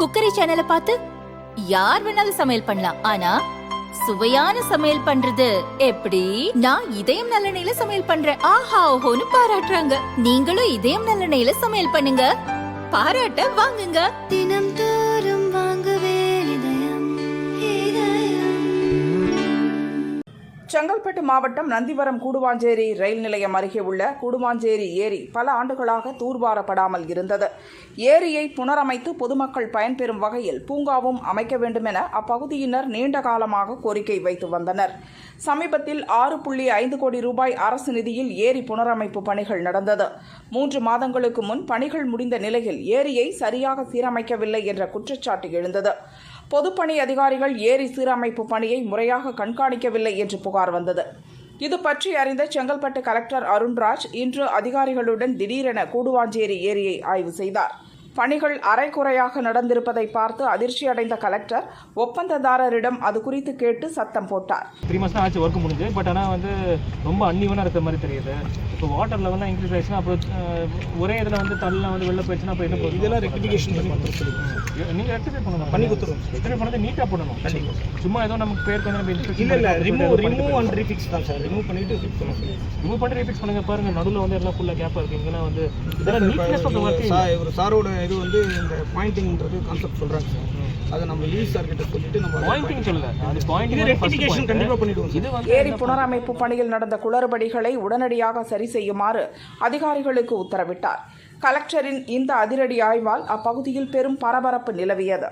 Cookery சேனலை பார்த்து யார் வேணாலும் சமையல் பண்ணலாம். ஆனா சுவையான சமையல் பண்றது எப்படி? நான் இதயம் நல்லெண்ணெயில சமையல் பண்றேன். ஆஹா ஓஹோன்னு பாராட்டுறாங்க. நீங்களும் இதயம் நல்லெண்ணெயில சமையல் பண்ணுங்க, பாராட்ட வாங்குங்க. தினம் தோறும் வாங்குவே இதயம் இதயம். செங்கல்பட்டு மாவட்டம் நந்திவரம் கூடுவாஞ்சேரி ரயில் நிலையம் அருகே உள்ள கூடுவாஞ்சேரி ஏரி பல ஆண்டுகளாக தூர்வாரப்படாமல் இருந்தது. ஏரியை புனரமைத்து பொதுமக்கள் பயன்பெறும் வகையில் பூங்காவும் அமைக்க வேண்டும் என அப்பகுதியினர் நீண்ட காலமாக கோரிக்கை வைத்து வந்தனர். சமீபத்தில் 6.5 கோடி ரூபாய் அரசு நிதியில் ஏரி புனரமைப்பு பணிகள் நடந்தது. 3 மாதங்களுக்கு முன் பணிகள் முடிந்த நிலையில் ஏரியை சரியாக சீரமைக்கவில்லை என்ற குற்றச்சாட்டு எழுந்தது. பொதுப்பணி அதிகாரிகள் ஏரி சீரமைப்பு பணியை முறையாக கண்காணிக்கவில்லை என்று புகார் வந்தது. இது பற்றி அறிந்த செங்கல்பட்டு கலெக்டர் அருண்ராஜ் இன்று அதிகாரிகளுடன் திடீரென கூடுவாஞ்சேரி ஏரியை ஆய்வு செய்தார். பணிகள் அரைகுறையாக நடந்திருப்பதை பார்த்து அதிர்ச்சி அடைந்த கலெக்டர் ஒப்பந்ததாரரிடம் அது குறித்து கேட்டு சத்தம் போட்டார். 3 மாதம் ஆச்சு ஒர்க் முடிஞ்சு. பட் ஆனால் ரொம்ப அன்னிவனாக இருக்கிற மாதிரி தெரியுது. இப்போ வாட்டர் லெவல்லாம் இன்க்ரீஸ் ஆயிடுச்சுன்னா அப்புறம் ஒரே இதில் தள்ளலாம் வெளில போயிடுச்சுன்னா அப்போ என்ன இதெல்லாம் ரெக்டிஃபிகேஷன் நீங்கள் ரெக்டிஃபை பண்ணணும், பண்ணி கொடுத்துருவோம். ரெக்டிஃபை பண்ணது நீட்டாக பண்ணணும். சும்மா ஏதோ நமக்கு பேருக்கு இல்லை ரிமூவ் அண்ட் ரீஃபிக்ஸ் தான் சார். ரிமூவ் பண்ணிட்டு ஃபிக்ஸ் பண்ணுங்க. ரிமூவ் பண்ணி ரீஃபிக்ஸ் பண்ணுங்க. பாருங்கள் நடுவில் எல்லாம் ஃபுல்லாக கேப்பாக இருக்குது. இங்கெல்லாம் இதெல்லாம் நீட்னஸ் ஆஃப் ஒர்க். ஒரு சாரோட இது இந்த பாயிண்டிங்ன்றது கான்செப்ட் சொல்றாங்க சார். அதை நம்ம ஈஸ் ஆர்கிட்ட சொல்லிட்டு நம்ம பாயிண்டிங் சொல்லல, அது பாயிண்டிங் ரெக்டிஃபிகேஷன் கண்டிப்பா பண்ணிடுவோம். ஏரி புனரமைப்பு பணியில் நடந்த குளறுபடிகளை உடனடியாக சரி செய்யுமாறு அதிகாரிகளுக்கு உத்தரவிட்டார். கலெக்டரின் இந்த அதிரடி ஆய்வால் அப்பகுதியில் பெரும் பரபரப்பு நிலவியது.